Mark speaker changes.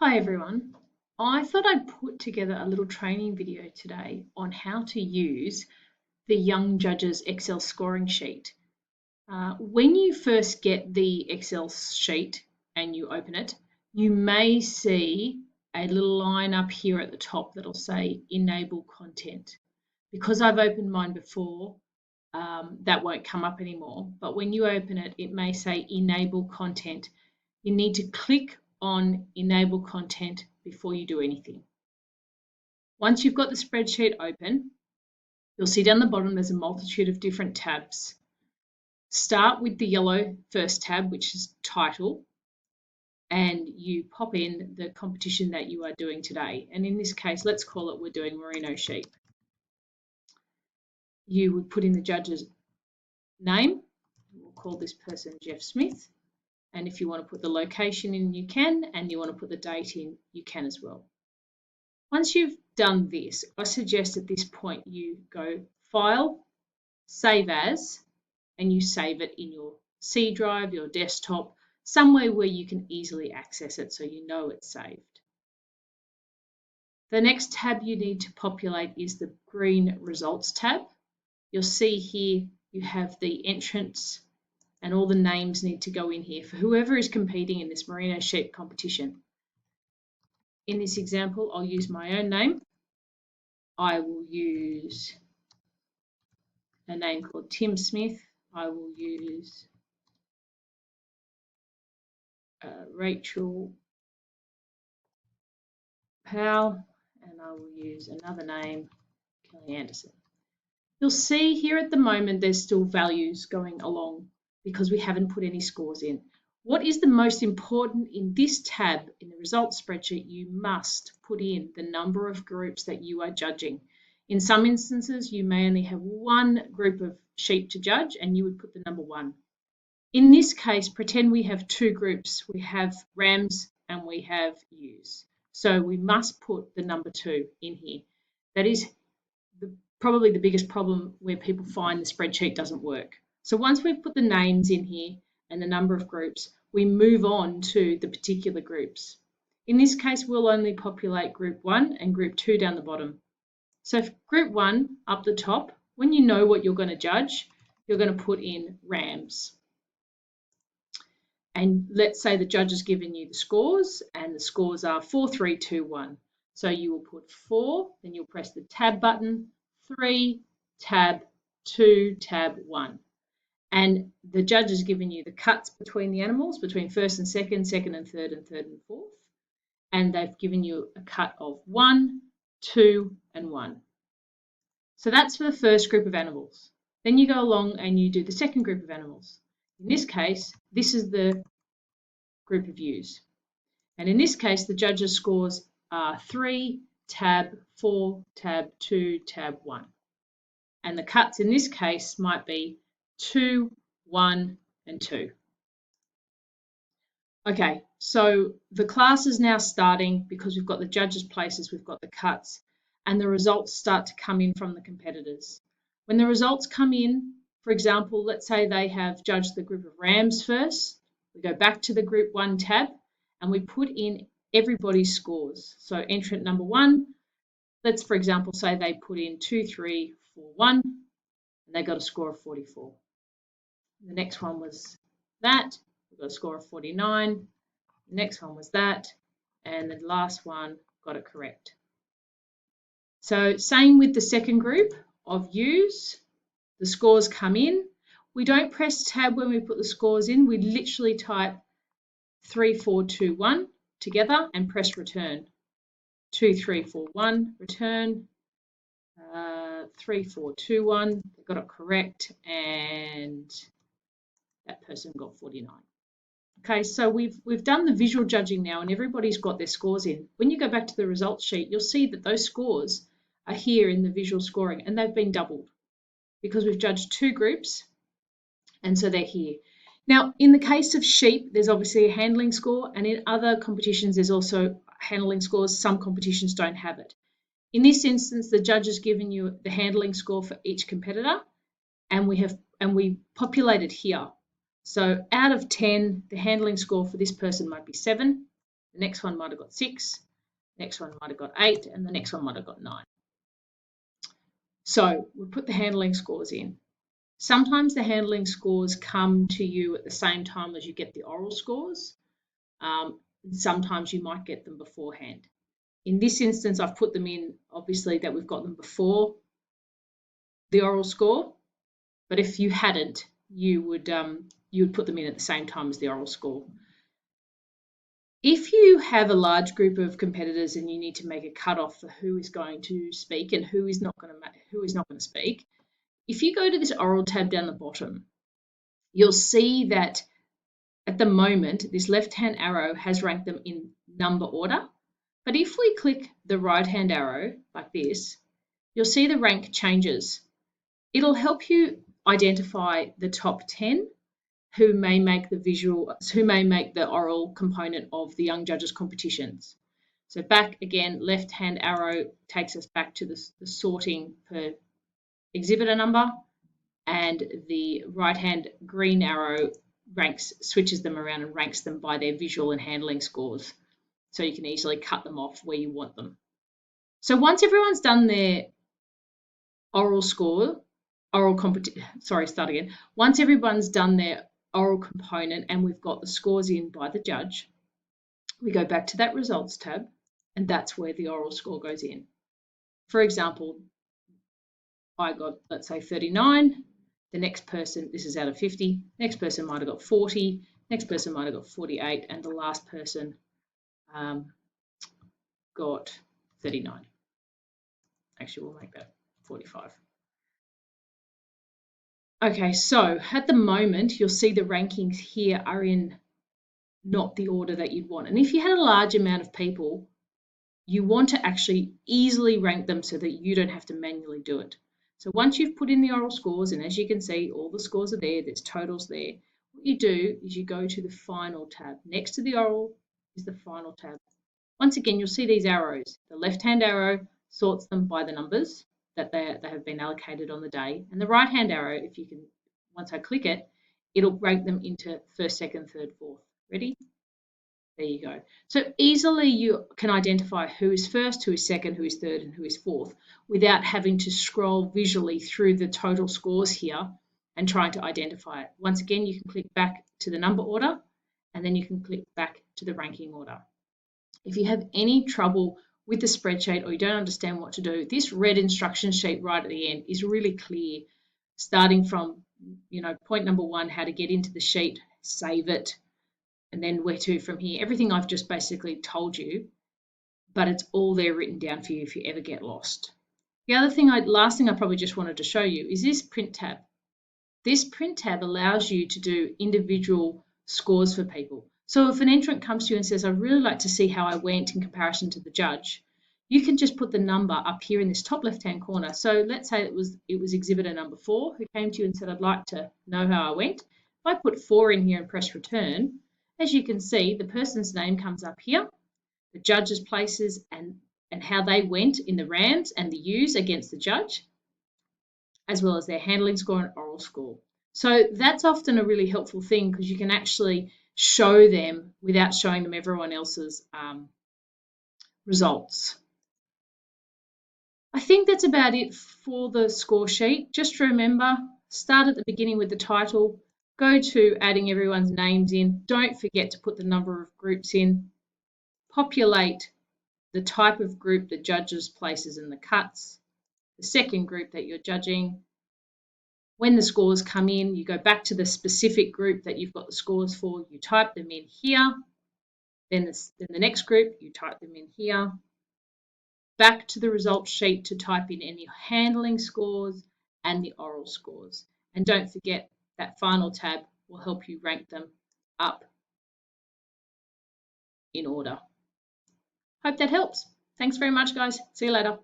Speaker 1: Hi everyone. I thought I'd put together a little training video today on how to use the Young Judges Excel scoring sheet. When you first get the Excel sheet and you open it, you may see a little line up here at the top that'll say Enable Content. Because I've opened mine before, that won't come up anymore. But when you open it, it may say Enable Content. You need to click on Enable Content before you do anything. Once you've got the spreadsheet open, you'll see down the bottom there's a multitude of different tabs. Start with the yellow first tab, which is Title, and you pop in the competition that you are doing today. And in this case, let's call it we're doing merino sheep. You would put in the judge's name. We'll call this person Jeff Smith. And if you want to put the location in, you can, and you want to put the date in, you can as well. Once you've done this, I suggest at this point you go File, Save As, and you save it in your C drive, your desktop, somewhere where you can easily access it so you know it's saved. The next tab you need to populate is the green Results tab. You'll see here you have the entrants and all the names need to go in here for whoever is competing in this merino sheep competition. In this example, I'll use my own name. I will use a name called Tim Smith. I will use Rachel Powell, and I will use another name, Kelly Anderson. You'll see here at the moment there's still values going along because we haven't put any scores in. What is the most important in this tab in the results spreadsheet? You must put in the number of groups that you are judging. In some instances, you may only have one group of sheep to judge and you would put the number 1. In this case, pretend we have 2 groups. We have rams and we have ewes. So we must put the number 2 in here. That is probably the biggest problem where people find the spreadsheet doesn't work. So once we've put the names in here and the number of groups, we move on to the particular groups. In this case, we'll only populate group 1 and group 2 down the bottom. So for group 1 up the top, when you know what you're going to judge, you're going to put in rams. And let's say the judge has given you the scores, and the scores are 4, 3, 2, 1. So you will put 4, then you'll press the tab button, 3, tab, 2, tab, 1. And the judge has given you the cuts between the animals, between first and second, second and third and fourth. And they've given you a cut of 1, 2, and 1. So that's for the first group of animals. Then you go along and you do the second group of animals. In this case, this is the group of ewes. And in this case, the judge's scores are 3, tab, 4, tab, 2, tab, 1. And the cuts in this case might be 2, 1, and 2. Okay, so the class is now starting because we've got the judges' places, we've got the cuts, and the results start to come in from the competitors. When the results come in, for example, let's say they have judged the group of rams first, we go back to the group 1 tab and we put in everybody's scores. So entrant number 1, let's for example say they put in 2, 3, 4, 1, and they got a score of 44. The next one was that, we got a score of 49. The next one was that, and the last one got it correct. So same with the second group of ewes. The scores come in. We don't press tab when we put the scores in. We literally type 3, 4, 2, 1 together and press return. 2, 3, 4, 1, return. 3, 4, 2, 1, they got it correct, and that person got 49. Okay, so we've done the visual judging now and everybody's got their scores in. When you go back to the results sheet, you'll see that those scores are here in the visual scoring and they've been doubled because we've judged 2 groups and so they're here. Now, in the case of sheep, there's obviously a handling score, and in other competitions, there's also handling scores. Some competitions don't have it. In this instance, the judge has given you the handling score for each competitor, and we populate it here. So out of 10, the handling score for this person might be 7. The next one might have got 6, next one might have got 8, and the next one might have got 9. So we put the handling scores in. Sometimes the handling scores come to you at the same time as you get the oral scores. Sometimes you might get them beforehand. In this instance, I've put them in, obviously, that we've got them before the oral score. But if you hadn't, you would put them in at the same time as the oral score. If you have a large group of competitors and you need to make a cutoff for who is going to speak and who is not going to speak, if you go to this oral tab down the bottom, you'll see that at the moment, this left-hand arrow has ranked them in number order. But if we click the right-hand arrow like this, you'll see the rank changes. It'll help you identify the top 10 who may make the oral component of the Young Judges competitions. So back again, left-hand arrow takes us back to the sorting per exhibitor number, and the right-hand green arrow switches them around and ranks them by their visual and handling scores. So you can easily cut them off where you want them. So once everyone's done their once everyone's done their oral component and we've got the scores in by the judge, we go back to that results tab, and that's where the oral score goes in. For example, I got, let's say, 39. The next person, this is out of 50, next person might have got 40, next person might have got 48, and the last person got 39. Actually, we'll make that 45. Okay, so at the moment, you'll see the rankings here are in not the order that you'd want. And if you had a large amount of people, you want to actually easily rank them so that you don't have to manually do it. So once you've put in the oral scores, and as you can see, all the scores are there, there's totals there, what you do is you go to the final tab. Next to the oral is the final tab. Once again, you'll see these arrows. The left-hand arrow sorts them by the numbers that they have been allocated on the day. And the right-hand arrow, if you can, once I click it, it'll rank them into first, second, third, fourth. Ready? There you go. So easily you can identify who is first, who is second, who is third, and who is fourth without having to scroll visually through the total scores here and trying to identify it. Once again, you can click back to the number order, and then you can click back to the ranking order. If you have any trouble with the spreadsheet or you don't understand what to do, this red instruction sheet right at the end is really clear, starting from point number 1, how to get into the sheet, save it, and then where to from here. Everything I've just basically told you, but it's all there written down for you if you ever get lost. The last thing I probably just wanted to show you is this print tab. This print tab allows you to do individual scores for people. So if an entrant comes to you and says, I'd really like to see how I went in comparison to the judge, you can just put the number up here in this top left-hand corner. So let's say it was exhibitor number 4 who came to you and said, I'd like to know how I went. If I put 4 in here and press return, as you can see, the person's name comes up here, the judge's places and how they went in the rands and the U's against the judge, as well as their handling score and oral score. So that's often a really helpful thing because you can actually show them without showing them everyone else's results. I think that's about it for the score sheet. Just remember, start at the beginning with the title, go to adding everyone's names in. Don't forget to put the number of groups in. Populate the type of group the judges places in the cuts, the second group that you're judging. When the scores come in, you go back to the specific group that you've got the scores for, you type them in here. Then the next group, you type them in here. Back to the results sheet to type in any handling scores and the oral scores. And don't forget that final tab will help you rank them up in order. Hope that helps. Thanks very much, guys. See you later.